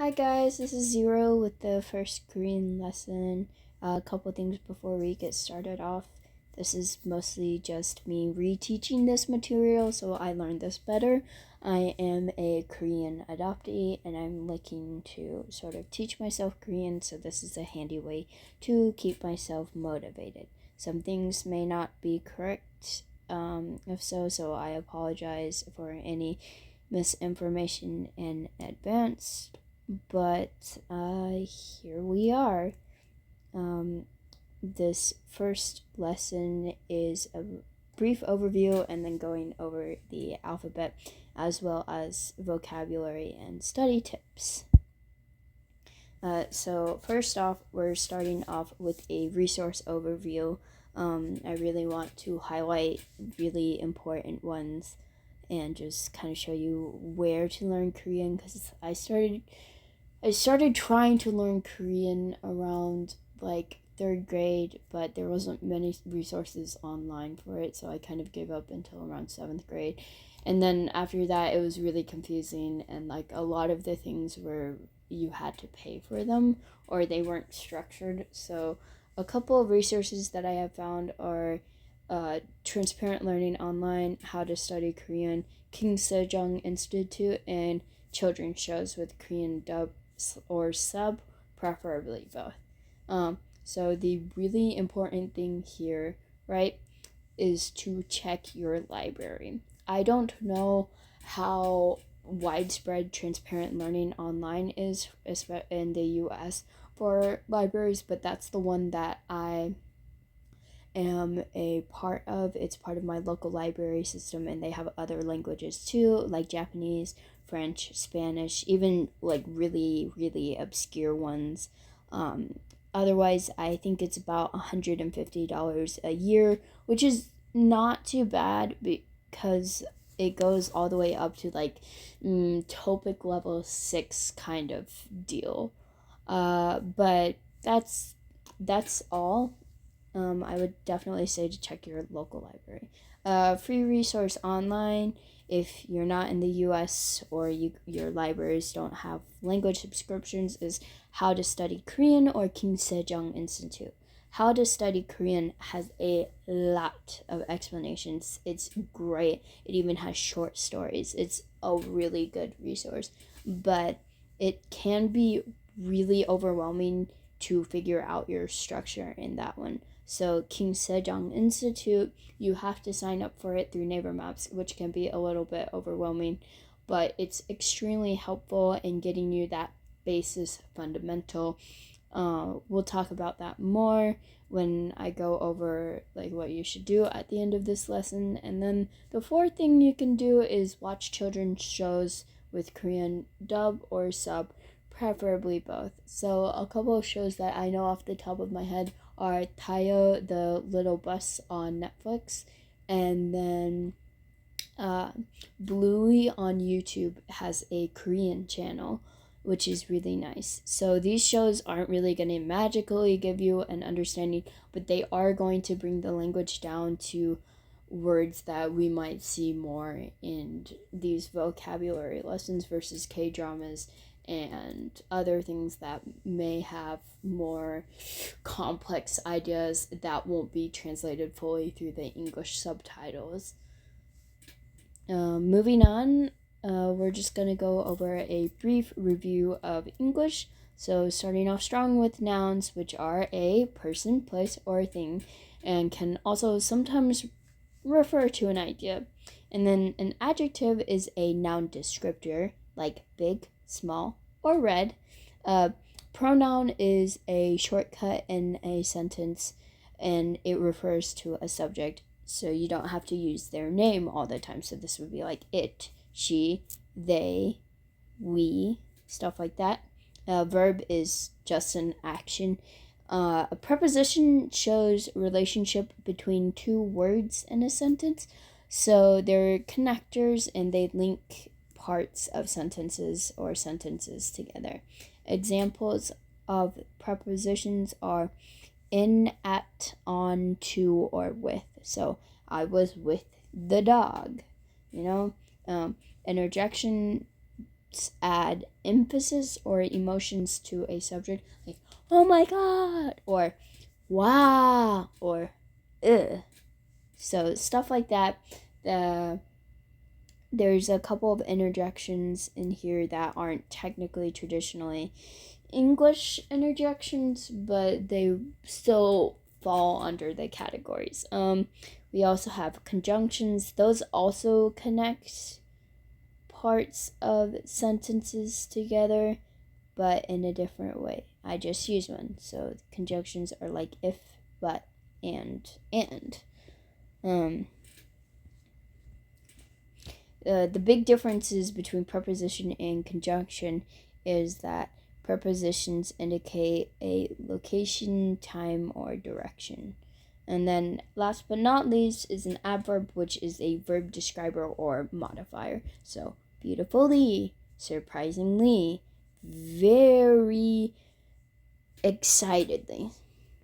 Hi guys, this is Zero with the first Korean lesson. A couple things before we get started off. This is mostly just me reteaching this material so I learn this better. I am a Korean adoptee and I'm looking to sort of teach myself Korean, so this is a handy way to keep myself motivated. Some things may not be correct, if so I apologize for any misinformation in advance. But here we are. This first lesson is a brief overview and then going over the alphabet as well as vocabulary and study tips. So first off, we're starting off with a resource overview. I really want to highlight really important ones and just kind of show you where to learn Korean, because I started trying to learn Korean around like third grade, but there wasn't many resources online for it, so I kind of gave up until around seventh grade. And then after that, it was really confusing, and like a lot of the things were you had to pay for them or they weren't structured. So a couple of resources that I have found are Transparent Learning Online, How to Study Korean, King Sejong Institute, and children's shows with Korean dub or sub, preferably both. So the really important thing here, right, is to check your library. I don't know how widespread transparent learning online is in the US for libraries, but that's the one that I am a part of. It's part of my local library system, and they have other languages too, like Japanese, French, Spanish, even like really, really obscure ones. Otherwise, I think it's about $150 a year, which is not too bad because it goes all the way up to like TOPIC level 6 kind of deal. But that's all. I would definitely say to check your local library. Free resource online if you're not in the US or your libraries don't have language subscriptions is How to Study Korean or King Sejong Institute. How to Study Korean has a lot of explanations. It's great. It even has short stories. It's a really good resource, but it can be really overwhelming to figure out your structure in that one. So King Sejong Institute, you have to sign up for it through Neighbor Maps, which can be a little bit overwhelming, but it's extremely helpful in getting you that basis fundamental. We'll talk about that more when I go over like what you should do at the end of this lesson. And then the fourth thing you can do is watch children's shows with Korean dub or sub, preferably both. So a couple of shows that I know off the top of my head are Tayo the Little Bus on Netflix, and then Bluey on YouTube has a Korean channel, which is really nice. So these shows aren't really going to magically give you an understanding, but they are going to bring the language down to words that we might see more in these vocabulary lessons versus K-dramas and other things that may have more complex ideas that won't be translated fully through the English subtitles. Moving on, we're just going to go over a brief review of English. So starting off strong with nouns, which are a person, place, or thing, and can also sometimes refer to an idea. And then an adjective is a noun descriptor, like big, small, or red. Pronoun is a shortcut in a sentence, and it refers to a subject, so you don't have to use their name all the time. So this would be like it, she, they, we, stuff like that. Verb is just an action. A preposition shows relationship between two words in a sentence. So they're connectors and they link parts of sentences or sentences together. Examples of prepositions are in, at, on, to, or with. So I was with the dog, you know. Interjection add emphasis or emotions to a subject, like oh my god, or wow, or ugh. So stuff like that. There's a couple of interjections in here that aren't technically traditionally English interjections, but they still fall under the categories. We also have conjunctions. Those also connect parts of sentences together, but in a different way. I just use one. So conjunctions are like if, but, and. The big differences between preposition and conjunction is that prepositions indicate a location, time, or direction. And then last but not least is an adverb, which is a verb describer or modifier. So beautifully, surprisingly, very excitedly.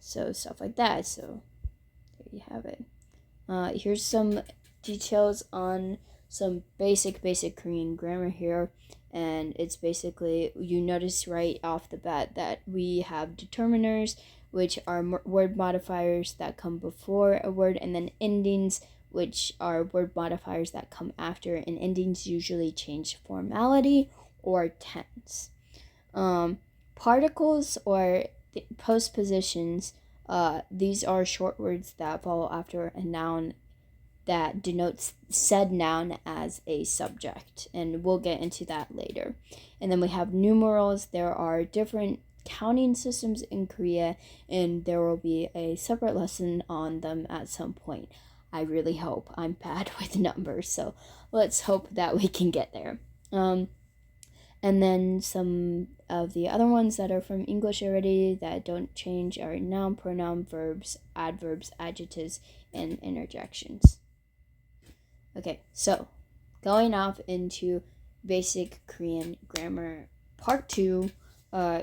So stuff like that. So there you have it. Here's some details on some basic Korean grammar here, and it's basically, you notice right off the bat that we have determiners, which are word modifiers that come before a word, and then endings, which are word modifiers that come after, and endings usually change formality or tense. Particles or postpositions, these are short words that follow after a noun that denotes said noun as a subject, and we'll get into that later. And then we have numerals. There are different counting systems in Korea, and there will be a separate lesson on them at some point. I really hope. I'm bad with numbers, so let's hope that we can get there. And then some of the other ones that are from English already that don't change are noun, pronoun, verbs, adverbs, adjectives, and interjections. Okay, so going off into basic Korean grammar, part 2,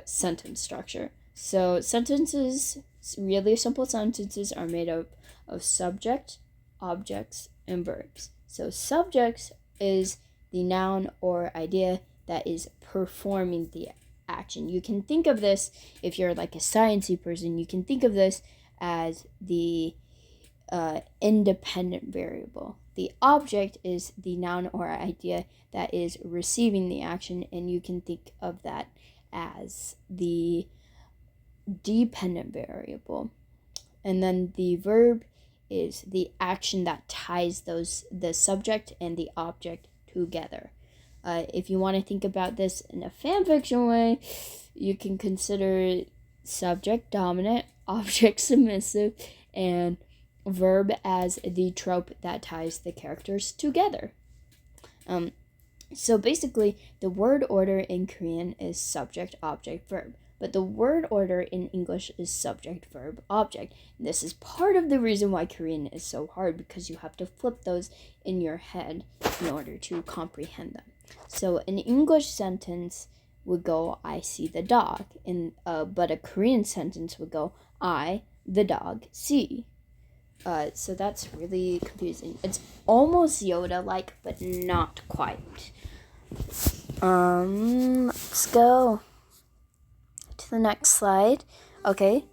sentence structure. So sentences, really simple sentences, are made up of subject, objects, and verbs. So subjects is the noun or idea that is performing the action. You can think of this, if you're like a sciencey person, you can think of this as the independent variable. The object is the noun or idea that is receiving the action, and you can think of that as the dependent variable. And then the verb is the action that ties the subject and the object together. If you want to think about this in a fanfiction way, you can consider subject dominant, object submissive, and verb as the trope that ties the characters together. So basically, the word order in Korean is subject, object, verb. But the word order in English is subject, verb, object. And this is part of the reason why Korean is so hard, because you have to flip those in your head in order to comprehend them. So an English sentence would go, I see the dog. But a Korean sentence would go, I, the dog, see. So that's really confusing. It's almost Yoda-like, but not quite. Let's go to the next slide. Okay,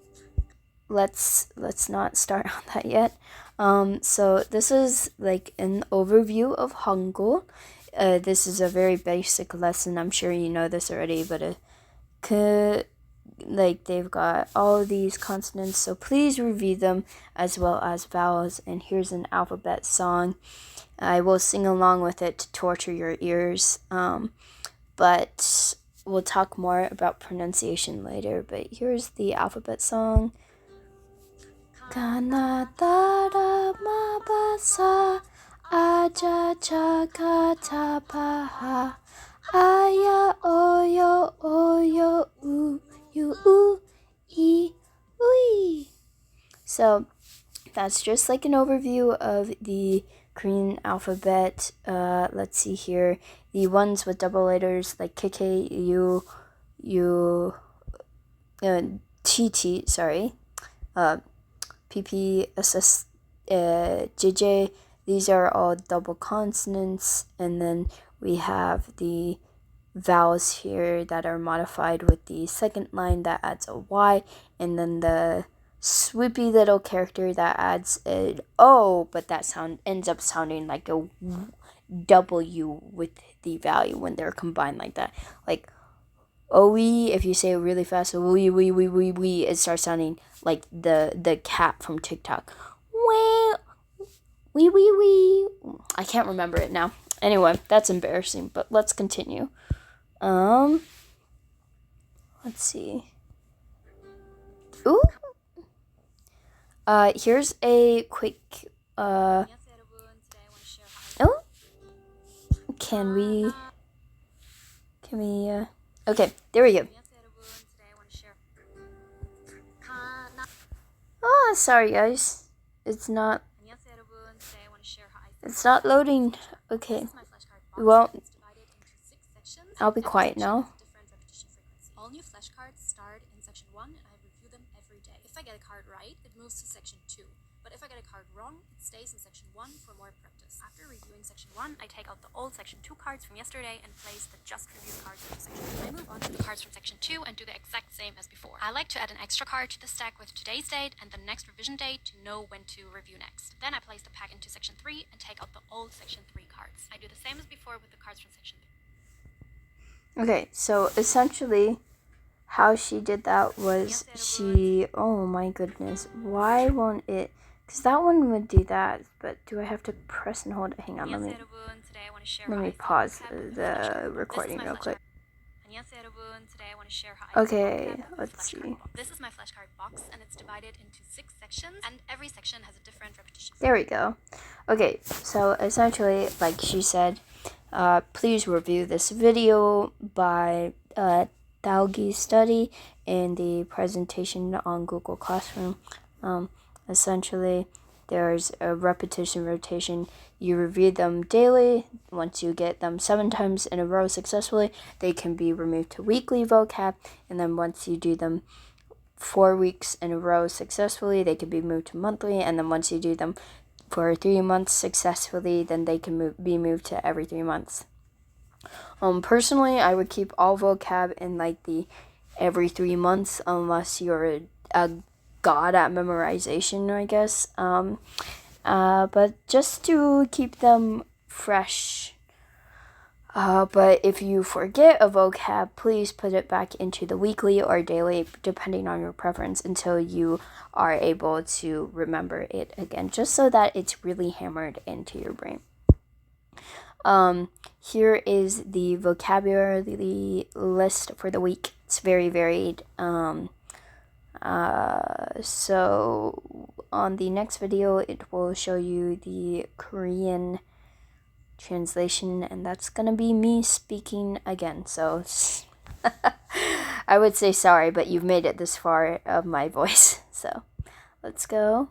let's not start on that yet. So this is like an overview of hangul. This is a very basic lesson. I'm sure you know this already, but they've got all of these consonants, so please review them, as well as vowels. And here's an alphabet song. I will sing along with it to torture your ears, but we'll talk more about pronunciation later. But here's the alphabet song. Kanatara mabasa aja chakatapaha aya oyo oyo u u e ui. So that's just like an overview of the Korean alphabet. Let's see here. The ones with double letters like KK, U, TT, sorry, PP, SS, JJ, these are all double consonants. And then we have the vowels here that are modified with the second line that adds a Y, and then the swoopy little character that adds an O, but that sound ends up sounding like a W with the value when they're combined like that. Like OE, if you say it really fast, we, it starts sounding like the cat from TikTok. Wee. I can't remember it now. Anyway, that's embarrassing, but let's continue. Let's see. Ooh. Here's a quick oh, can we okay, there we go. Oh, sorry guys. It's not loading. Okay. Well, I'll be quiet now. All new flashcards start in section 1 and I review them every day. If I get a card right, it moves to section 2. But if I get a card wrong, it stays in section 1 for more practice. After reviewing section 1, I take out the old section 2 cards from yesterday and place the just reviewed cards into section 2. I move on to the cards from section 2 and do the exact same as before. I like to add an extra card to the stack with today's date and the next revision date to know when to review next. Then I place the pack into section 3 and take out the old section 3 cards. I do the same as before with the cards from section 3. Okay, so essentially how she did that was oh my goodness, why won't it, because that one would do that, but do I have to press and hold it? Hang on, let me pause the recording real quick. Okay, let's see. This is my flashcard box and it's divided into 6 sections and every section has a different repetition. There we go. Okay, so essentially, like she said, please review this video by Daogi study in the presentation on Google Classroom. Essentially, there's a repetition rotation. You review them daily. Once you get them 7 times in a row successfully, they can be removed to weekly vocab. And then once you do them 4 weeks in a row successfully, they can be moved to monthly. And then once you do them for 3 months successfully, then they can be moved to every 3 months. Personally, I would keep all vocab in like the every 3 months, unless you're a god at memorization, I guess. But just to keep them fresh. But if you forget a vocab, please put it back into the weekly or daily, depending on your preference, until you are able to remember it again, just so that it's really hammered into your brain. Here is the vocabulary list for the week. It's very varied. So on the next video, it will show you the Korean translation, and that's gonna be me speaking again. So I would say sorry, but you've made it this far of my voice. So let's go.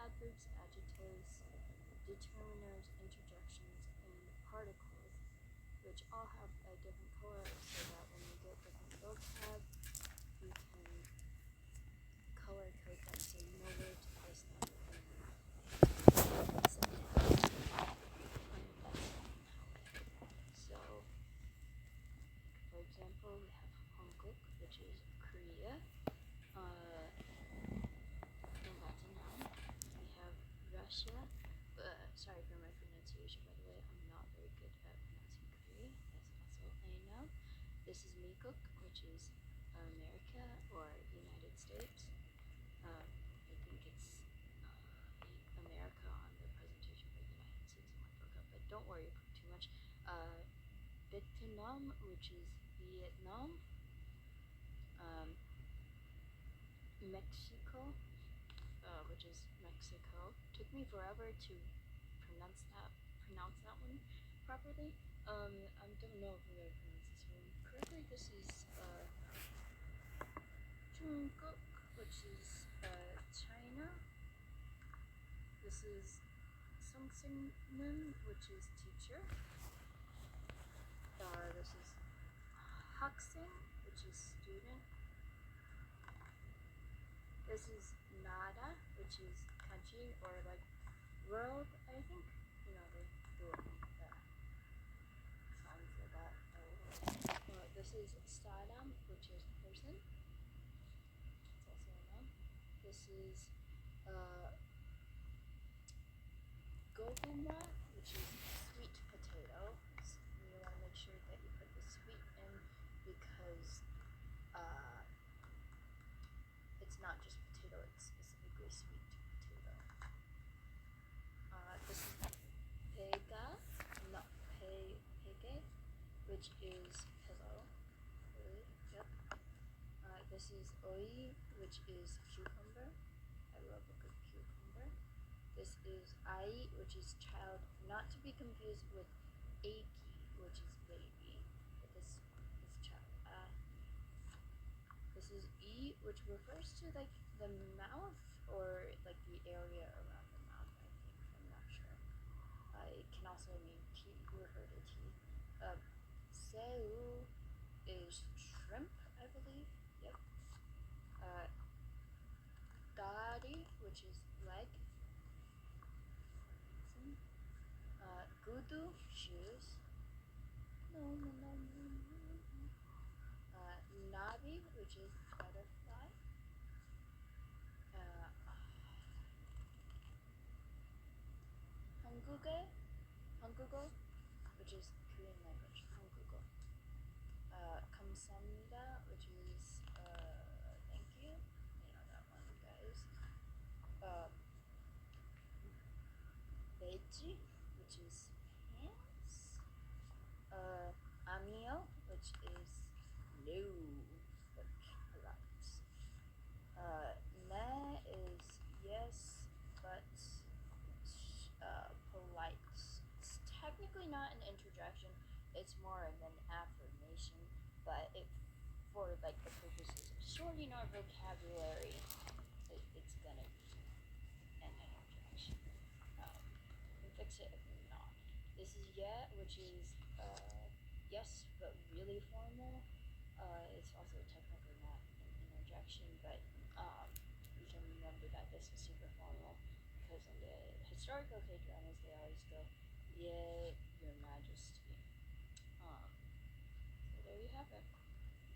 Adverbs, adjectives, determiners, interjections, and particles, which all have a different color, so that when you get different vocab, you can color code them so you know where to place them. So, for example, we have hangul, which is Korea. Russia. Sorry for my pronunciation, by the way. I'm not very good at pronouncing Korean, as also I know. This is Mikuk, which is America or United States. I think it's America on the presentation for the United States in my book, but don't worry too much. Vietnam, which is Vietnam. Mexico, which is Mexico. Took me forever to pronounce that one properly. I don't know if I'm gonna pronounce this one correctly. This is Jungkook, which is China. This is Sungseung-nun, which is teacher. This is Hakseng, which is student. This is Nada, which is country or like world, I think. You know, they do the signs like that. This is Sadam, which is person. It's also a noun. This is Goguma, which is sweet potato. So you want to make sure that you put the sweet in because it's not just potato, it's specifically sweet potato. This is Pega, not Pege, which is hello. Really? Yep. This is Oi, which is cucumber. I love a good cucumber. This is Ai, which is child, not to be confused with Eiki, which is baby. But this is child. This is E, which refers to like the mouth or like the area around the mouth, I think. I'm not sure. It can also mean tea, refer to tea. Seu is shrimp, I believe. Yep. Dari, which is leg. Gudu, shoes. No. Nabi, which is butterfly. Hangugo, which is Korean language. Hangugo. Kamsamnida, which is thank you. You know that one, guys. Beji, which is pants. Amio, which is no, but perhaps. Ne is yes, but polite. It's technically not an interjection. It's more of an affirmation, but for like the purposes of sorting our vocabulary, it's gonna be an interjection. You can fix it if not. This is yeah, which is yes, but really formal. It's also technically not an interjection, but you can remember that this is super formal because in the historical K-dramas they always go, yeah, your majesty. So there you have it.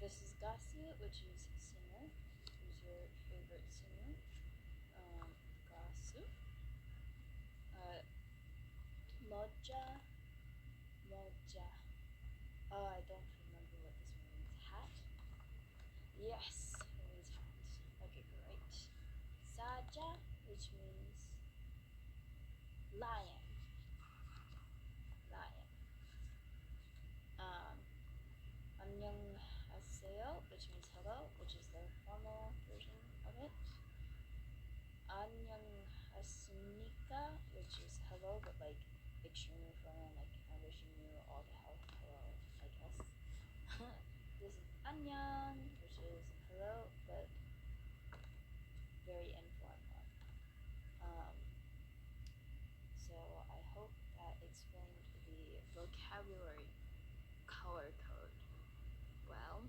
This is Gasu, which is singer. Who's your favorite singer? Gasu. Moja. Oh, I don't remember what this one means. Hat? Yes, it means hat. Okay, great. Saja, which means lion. Annyeonghaseyo, which means hello, which is the formal version of it. Annyeonghasenika, which is hello, but like extremely formal, like I'm wishing you all the health. Hello, I guess. This is annyeong, which is hello, but very informal. So I hope that explained the vocabulary color code well.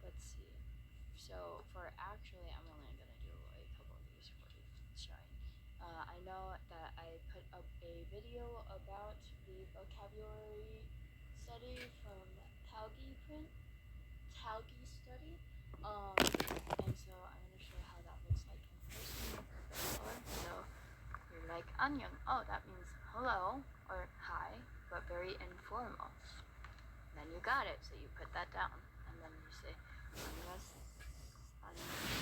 Let's see. So for actually, I'm only gonna do a couple of these for you showing. I know that I put up a video about the vocabulary study from Taugi study. And so I'm gonna show how that looks like in person. So you're like annyeong. Oh, that means hello or hi, but very informal. Then you got it, so you put that down, and then you say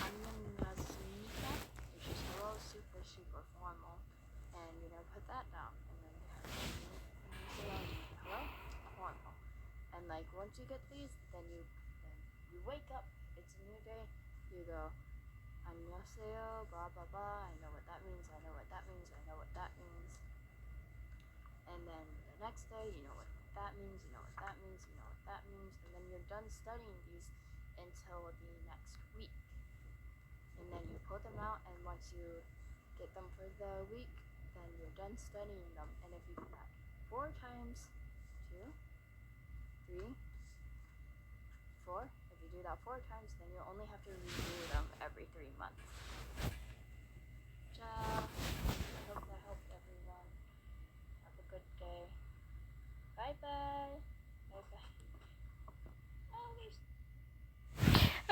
annyeonghaseyo, which is hello, super formal, and you're gonna put that down, and then you have hello, formal, and like once you get these, then you wake up, it's a new day, you go annyeonghaseyo, blah blah blah. I know what that means. I know what that means. I know what that means. And then the next day, you know what that means, you know what that means, you know what that means, and then you're done studying these until the next week. And then you pull them out, and once you get them for the week, then you're done studying them. And if you do that 4 times 2, 3, 4, if you do that 4 times, then you only have to review them every 3 months. I hope that helped everyone. Have a good day. Bye bye. Bye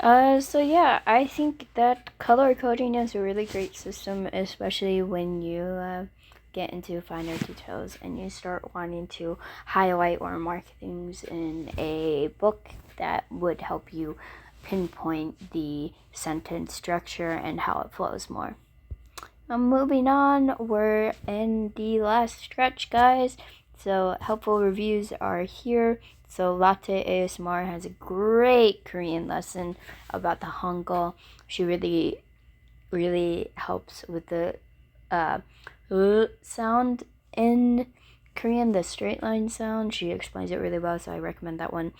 bye. So yeah, I think that color coding is a really great system, especially when you get into finer details and you start wanting to highlight or mark things in a book that would help you pinpoint the sentence structure and how it flows more. Moving on, we're in the last stretch, guys. So helpful reviews are here. So Latte ASMR has a great Korean lesson about the hangul. She really helps with the sound in Korean, the straight line sound. She explains it really well, so I recommend that one.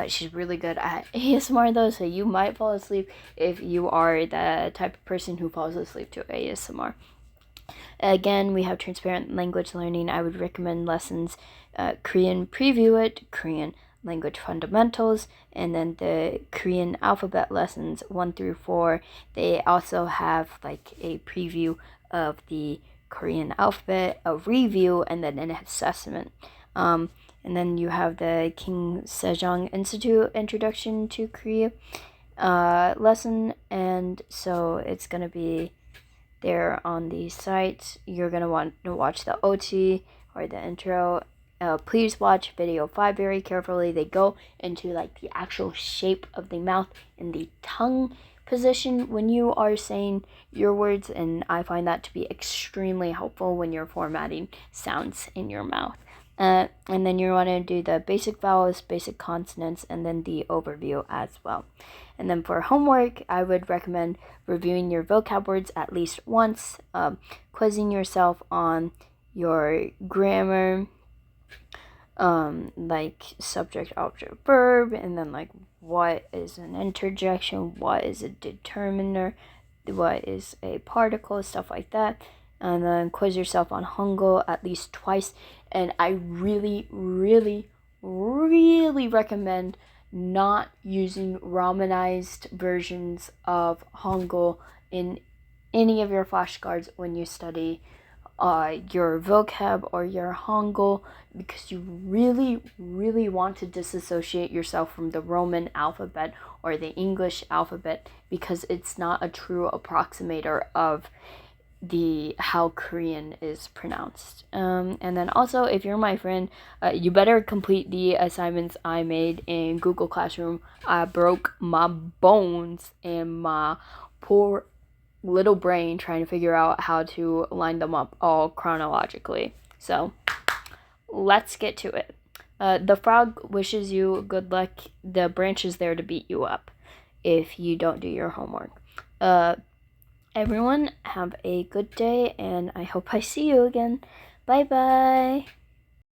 She's really good at ASMR though, so you might fall asleep if you are the type of person who falls asleep to ASMR. Again, we have transparent language learning. I would recommend lessons Korean Preview It, Korean Language Fundamentals, and then the Korean alphabet lessons 1 through 4. They also have like a preview of the Korean alphabet, a review, and then an assessment. And then you have the King Sejong Institute Introduction to Korea lesson, and so it's gonna be there on the site. You're gonna want to watch the OT or the intro. Please watch video 5 very carefully. They go into like the actual shape of the mouth and the tongue position when you are saying your words, and I find that to be extremely helpful when you're formatting sounds in your mouth. And then you want to do the basic vowels, basic consonants, and then the overview as well. And then for homework, I would recommend reviewing your vocab words at least once, quizzing yourself on your grammar, like subject, object, verb, and then like what is an interjection, what is a determiner, what is a particle, stuff like that. And then quiz yourself on hangul at least twice. And I really recommend not using romanized versions of hangul in any of your flashcards when you study your vocab or your hangul, because you really want to disassociate yourself from the Roman alphabet or the English alphabet, because it's not a true approximator of how Korean is pronounced. And then also, if you're my friend, you better complete the assignments I made in Google Classroom. I broke my bones and my poor little brain trying to figure out how to line them up all chronologically. So let's get to it. The frog wishes you good luck. The branch is there to beat you up if you don't do your homework. Everyone, have a good day, and I hope I see you again. Bye bye.